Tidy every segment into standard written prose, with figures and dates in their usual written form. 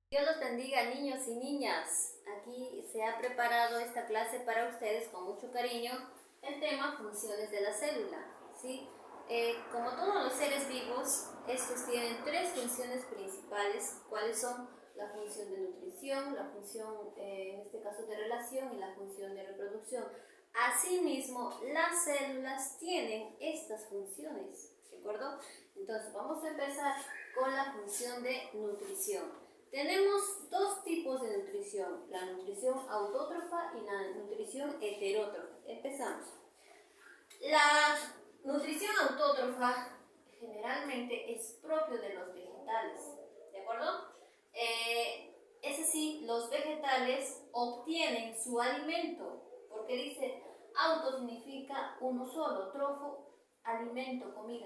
Dios los bendiga, niños y niñas. Aquí se ha preparado esta clase para ustedes con mucho cariño. El tema funciones de la célula. ¿Sí? Como todos los seres vivos, estos tienen tres funciones principales. ¿Cuáles son? La función de nutrición, la función, en este caso de relación, y la función de reproducción. Asimismo, las células tienen estas funciones. ¿De acuerdo? Entonces, vamos a empezar con la función de nutrición. Tenemos dos tipos de nutrición, la nutrición autótrofa y la nutrición heterótrofa. Empezamos. La nutrición autótrofa generalmente es propio de los vegetales, ¿de acuerdo? Es así, los vegetales obtienen su alimento, porque dice auto significa uno solo, trofo, alimento, comida.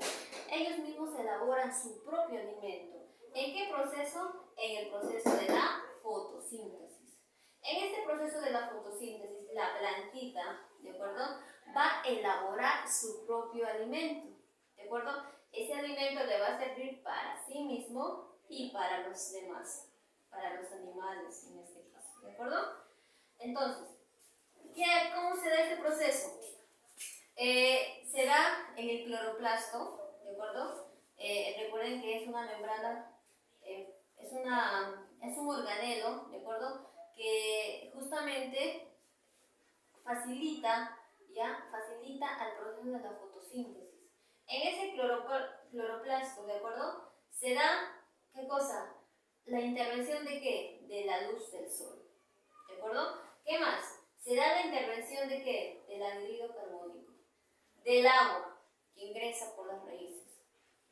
Ellos mismos elaboran su propio alimento. ¿En qué proceso? En el proceso de la fotosíntesis. En este proceso de la fotosíntesis, la plantita, ¿de acuerdo?, va a elaborar su propio alimento, ¿de acuerdo? Ese alimento le va a servir para sí mismo y para los demás, para los animales en este caso, ¿de acuerdo? Entonces, ¿cómo se da este proceso? Se da en el cloroplasto, ¿de acuerdo? Recuerden que es una membrana, es un organelo, ¿de acuerdo?, que justamente facilita al proceso de la fotosíntesis. En ese cloroplasto, ¿de acuerdo?, se da, ¿qué cosa? La intervención de ¿qué? De la luz del sol, ¿de acuerdo? ¿Qué más? Se da la intervención de ¿qué? Del anhídrido carbónico, del agua que ingresa por las raíces.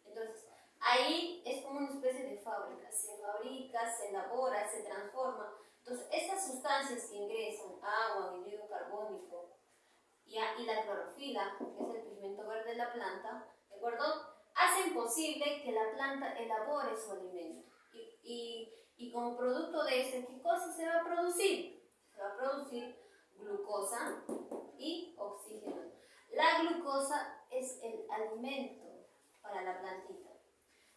Entonces, ahí es como una especie de fábrica, se fabrica, se elabora, se transforma. Entonces, estas sustancias que ingresan, agua, anhídrido carbónico y la clorofila, que es el pigmento verde de la planta, ¿de acuerdo?, hacen posible que la planta elabore su alimento. Y como producto de este, ¿qué cosa se va a producir? Se va a producir glucosa y oxígeno. La glucosa es el alimento para la plantita.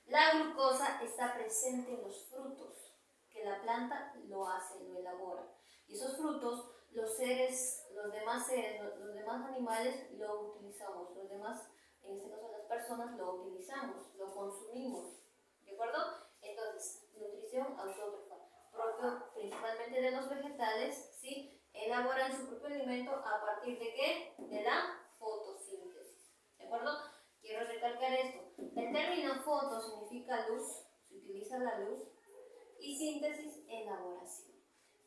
La glucosa está presente en los frutos, que la planta lo hace, lo elabora. Y esos frutos, los demás animales lo utilizamos, los demás, en este caso las personas, lo utilizamos, lo consumimos, ¿de acuerdo? Entonces, nutrición autótrofa, propio principalmente de los vegetales, ¿sí? Elaboran su propio alimento a partir de ¿qué? De la fotosíntesis, ¿de acuerdo? Quiero recalcar esto. El término foto significa luz, se utiliza la luz, y síntesis, elaboración.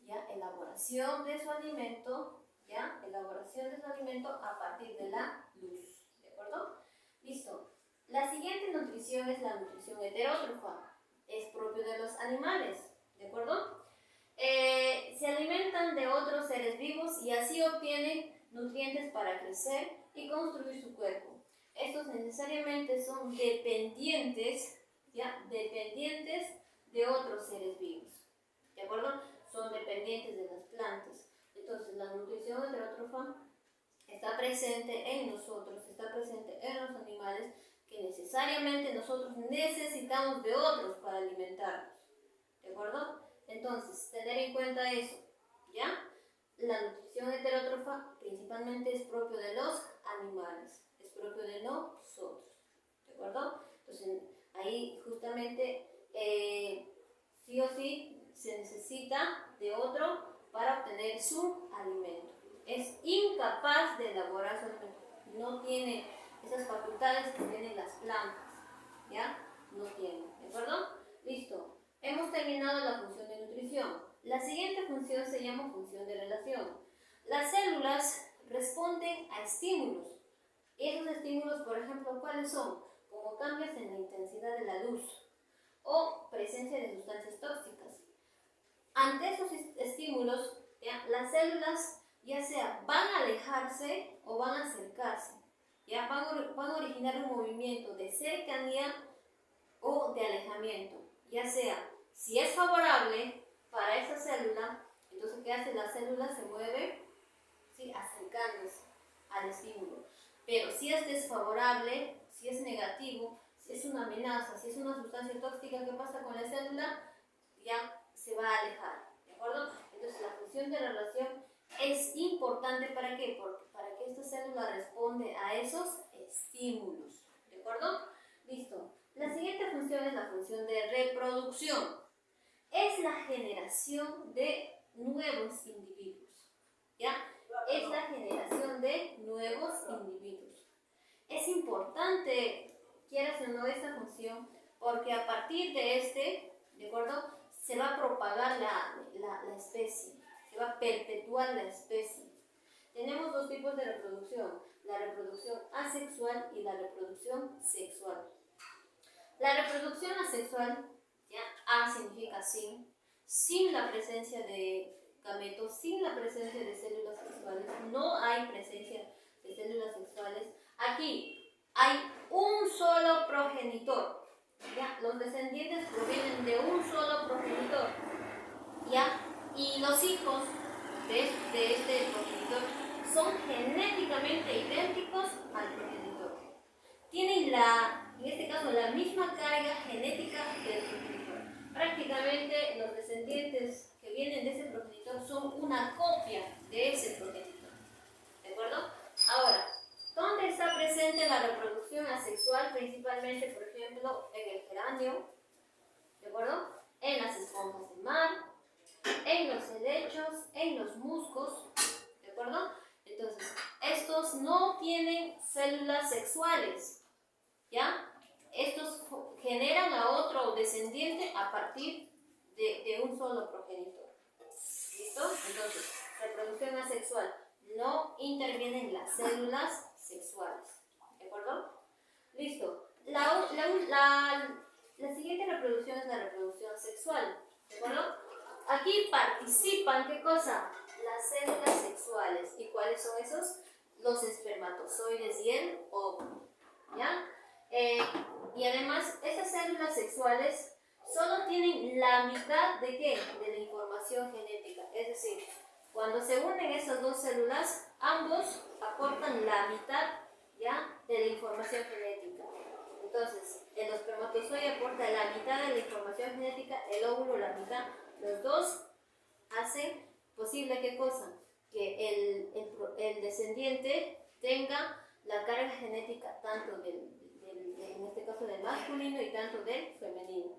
¿Ya? Elaboración de su alimento, ¿ya? Elaboración de su alimento a partir de la luz, ¿de acuerdo? Listo. La siguiente nutrición es la nutrición heterótrofa, es propio de los animales, ¿de acuerdo? Se alimentan de otros seres vivos y así obtienen nutrientes para crecer y construir su cuerpo. Estos necesariamente son dependientes, ¿ya? Dependientes de otros seres vivos, ¿de acuerdo? Son dependientes de las plantas. Entonces, la nutrición heterótrofa está presente en nosotros, está presente en los animales, que necesariamente nosotros necesitamos de otros para alimentarnos, ¿de acuerdo? Entonces, tener en cuenta eso, ¿ya? La nutrición heterótrofa principalmente es propio de los animales, es propio de nosotros, ¿de acuerdo? Entonces, ahí justamente sí o sí se necesita de otro para obtener su alimento. Es incapaz de elaborar su alimento, no tiene esas facultades que tienen las plantas, ¿ya? No tiene, ¿de acuerdo? Listo. Hemos terminado la función de nutrición. La siguiente función se llama función de relación. Las células responden a estímulos. Esos estímulos, por ejemplo, ¿cuáles son? Como cambios en la intensidad de la luz o presencia de sustancias tóxicas. Ante esos estímulos, ¿ya? Las células ya sea van a alejarse o van a acercarse, ¿ya? Van a originar un movimiento de cercanía o de alejamiento, ya sea, si es favorable para esa célula, entonces ¿qué hace? La célula se mueve, ¿sí?, acercándose al estímulo. Pero si es desfavorable, si es negativo, si es una amenaza, si es una sustancia tóxica, ¿qué pasa con la célula? Ya se va a alejar, ¿de acuerdo? Entonces la función de la relación es importante, ¿para qué? Porque para que esta célula responde a esos estímulos, ¿de acuerdo? Listo. La siguiente función es la función de reproducción. Es la generación de nuevos individuos, ¿ya? Es la generación de nuevos individuos. Es importante, quieras o no, esta función, porque a partir de ¿de acuerdo? Se va a propagar la especie, se va a perpetuar la especie. Tenemos dos tipos de reproducción, la reproducción asexual y la reproducción sexual. La reproducción asexual, ¿ya? A significa sin la presencia de gametos, sin la presencia de células sexuales, no hay presencia de células sexuales. Aquí hay un solo progenitor, ¿ya? Los descendientes provienen de un solo progenitor, ¿ya? Y los hijos de este progenitor son genéticamente idénticos al progenitor. Tienen en este caso, la misma carga genética del progenitor. Prácticamente los descendientes que vienen de ese progenitor son una copia de ese progenitor. ¿De acuerdo? Ahora, ¿dónde está presente la reproducción asexual? Principalmente, por ejemplo, en el geranio, ¿de acuerdo? En las esponjas del mar, en los helechos, en los musgos, ¿de acuerdo? Entonces, estos no tienen células sexuales, ¿ya? Estos generan a otro descendiente a partir de un solo progenitor. ¿Listo? Entonces, reproducción asexual. No intervienen las células sexuales. ¿De acuerdo? Listo. La siguiente reproducción es la reproducción sexual. ¿De acuerdo? Aquí participan, ¿qué cosa? Las células sexuales. ¿Y cuáles son esos? Los espermatozoides y el óvulo. ¿Ya? Y además, estas células sexuales solo tienen la mitad ¿de qué? De la información genética. Es decir, cuando se unen esas dos células, ambos aportan la mitad, ¿ya? De la información genética. Entonces, el espermatozoide aporta la mitad de la información genética, el óvulo la mitad. Los dos hacen posible, ¿qué cosa? Que el descendiente tenga la carga genética tanto en este caso del masculino y tanto del femenino.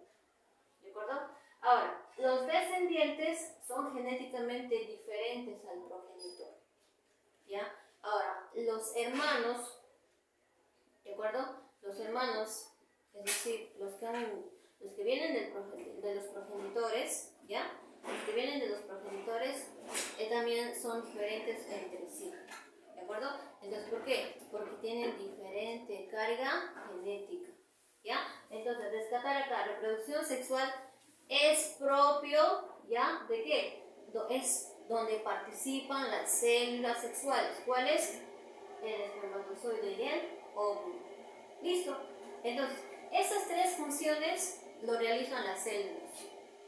¿De acuerdo? Ahora, los descendientes son genéticamente diferentes al progenitor. ¿Ya? Ahora, los hermanos, ¿de acuerdo? Los hermanos, es decir, los que vienen de los progenitores, ¿ya? Los que vienen de los progenitores también son diferentes entre sí. ¿De acuerdo? Entonces, ¿por qué? Porque tienen diferente carga genética. ¿Ya? Entonces, rescatar acá, reproducción sexual es propio, ¿ya? ¿De qué? Es donde participan las células sexuales. ¿Cuál es? El espermatozoide y el óvulo. ¿Listo? Entonces, esas tres funciones lo realizan las células.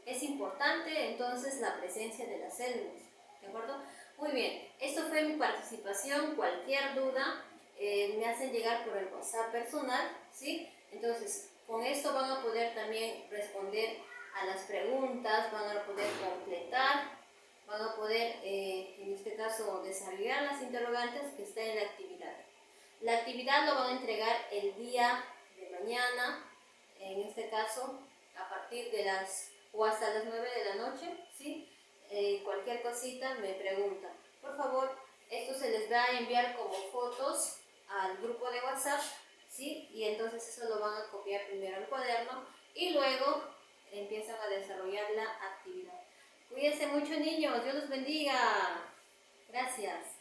Es importante entonces la presencia de las células. ¿De acuerdo? Muy bien, esto fue mi participación. Cualquier duda me hacen llegar por el WhatsApp personal, ¿sí? Entonces, con esto van a poder también responder a las preguntas, van a poder completar, van a poder, en este caso, desarrollar las interrogantes que están en la actividad. La actividad lo van a entregar el día de mañana, en este caso, a partir de o hasta las 9 de la noche, ¿sí? Cualquier cosita me preguntan. Por favor, esto se les va a enviar como fotos al grupo de WhatsApp, ¿sí? Y entonces eso lo van a copiar primero al cuaderno y luego empiezan a desarrollar la actividad. Cuídense mucho, niños. Dios los bendiga. Gracias.